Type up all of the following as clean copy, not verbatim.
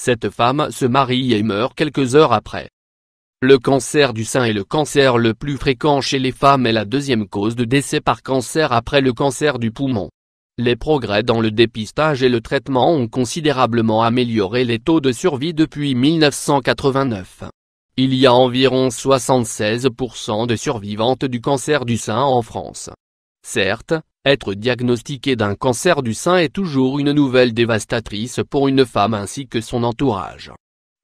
Cette femme se marie et meurt quelques heures après. Le cancer du sein est le cancer le plus fréquent chez les femmes et la deuxième cause de décès par cancer après le cancer du poumon. Les progrès dans le dépistage et le traitement ont considérablement amélioré les taux de survie depuis 1989. Il y a environ 76% de survivantes du cancer du sein en France. Certes, être diagnostiqué d'un cancer du sein est toujours une nouvelle dévastatrice pour une femme ainsi que son entourage.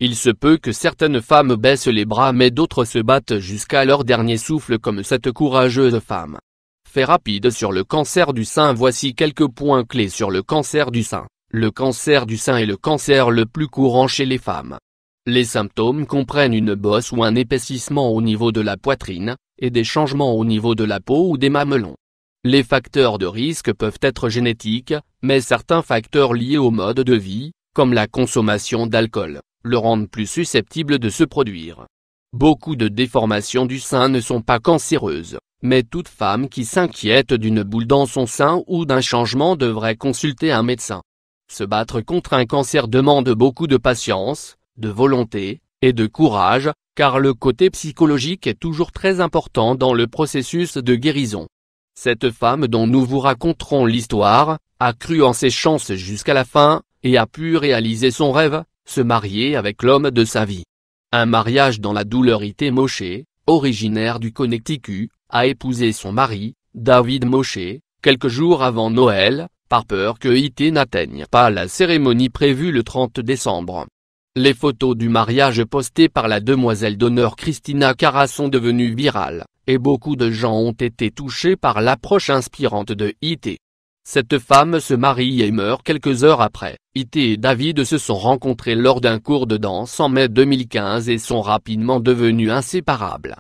Il se peut que certaines femmes baissent les bras mais d'autres se battent jusqu'à leur dernier souffle comme cette courageuse femme. Fait rapide sur le cancer du sein. Voici quelques points clés sur le cancer du sein. Le cancer du sein est le cancer le plus courant chez les femmes. Les symptômes comprennent une bosse ou un épaississement au niveau de la poitrine, et des changements au niveau de la peau ou des mamelons. Les facteurs de risque peuvent être génétiques, mais certains facteurs liés au mode de vie, comme la consommation d'alcool, le rendent plus susceptible de se produire. Beaucoup de déformations du sein ne sont pas cancéreuses, mais toute femme qui s'inquiète d'une boule dans son sein ou d'un changement devrait consulter un médecin. Se battre contre un cancer demande beaucoup de patience, de volonté, et de courage, car le côté psychologique est toujours très important dans le processus de guérison. Cette femme dont nous vous raconterons l'histoire, a cru en ses chances jusqu'à la fin, et a pu réaliser son rêve, se marier avec l'homme de sa vie. Un mariage dans la douleur. Ité Moshe, originaire du Connecticut, a épousé son mari, David Moshe, quelques jours avant Noël, par peur que Ité n'atteigne pas la cérémonie prévue le 30 décembre. Les photos du mariage postées par la demoiselle d'honneur Christina Cara sont devenues virales, et beaucoup de gens ont été touchés par l'approche inspirante de Ité. Cette femme se marie et meurt quelques heures après. Ité et David se sont rencontrés lors d'un cours de danse en mai 2015 et sont rapidement devenus inséparables.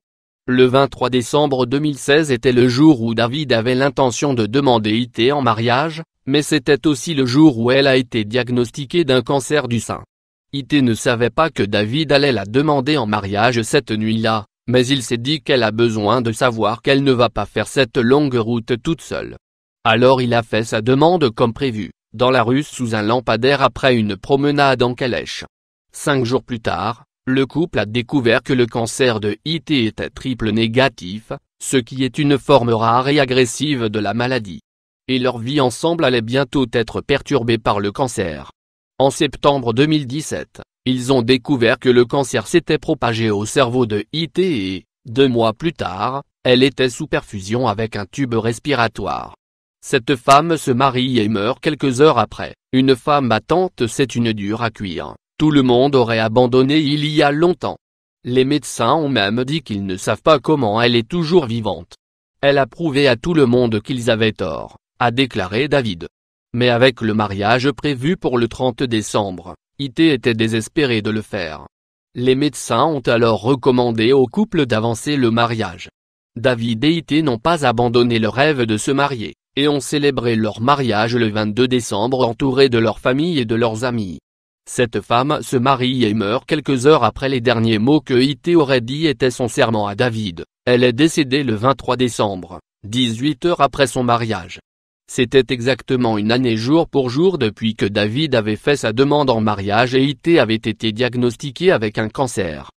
Le 23 décembre 2016 était le jour où David avait l'intention de demander Ité en mariage, mais c'était aussi le jour où elle a été diagnostiquée d'un cancer du sein. Ité ne savait pas que David allait la demander en mariage cette nuit-là, mais il s'est dit qu'elle a besoin de savoir qu'elle ne va pas faire cette longue route toute seule. Alors il a fait sa demande comme prévu, dans la rue sous un lampadaire après une promenade en calèche. 5 jours plus tard, le couple a découvert que le cancer de Ité était triple négatif, ce qui est une forme rare et agressive de la maladie. Et leur vie ensemble allait bientôt être perturbée par le cancer. En septembre 2017, ils ont découvert que le cancer s'était propagé au cerveau de Ité et, 2 mois plus tard, elle était sous perfusion avec un tube respiratoire. Cette femme se marie et meurt quelques heures après. Une femme battante, c'est une dure à cuire. Tout le monde aurait abandonné il y a longtemps. Les médecins ont même dit qu'ils ne savent pas comment elle est toujours vivante. Elle a prouvé à tout le monde qu'ils avaient tort, a déclaré David. Mais avec le mariage prévu pour le 30 décembre, Ité était désespérée de le faire. Les médecins ont alors recommandé au couple d'avancer le mariage. David et Ité n'ont pas abandonné le rêve de se marier, et ont célébré leur mariage le 22 décembre entourés de leur famille et de leurs amis. Cette femme se marie et meurt quelques heures après. Les derniers mots que Ité aurait dit étaient son serment à David. Elle est décédée le 23 décembre, 18 heures après son mariage. C'était exactement une année jour pour jour depuis que David avait fait sa demande en mariage et Ité avait été diagnostiquée avec un cancer.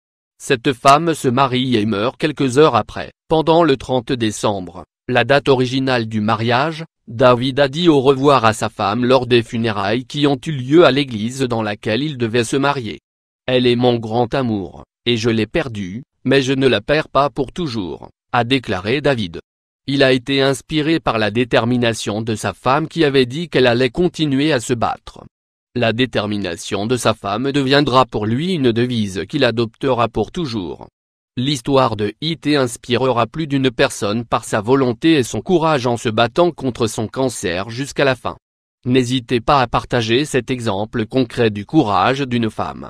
Cette femme se marie et meurt quelques heures après. Pendant le 30 décembre, la date originale du mariage, David a dit au revoir à sa femme lors des funérailles qui ont eu lieu à l'église dans laquelle il devait se marier. Elle est mon grand amour, et je l'ai perdue, mais je ne la perds pas pour toujours, a déclaré David. Il a été inspiré par la détermination de sa femme qui avait dit qu'elle allait continuer à se battre. La détermination de sa femme deviendra pour lui une devise qu'il adoptera pour toujours. L'histoire de Ité inspirera plus d'une personne par sa volonté et son courage en se battant contre son cancer jusqu'à la fin. N'hésitez pas à partager cet exemple concret du courage d'une femme.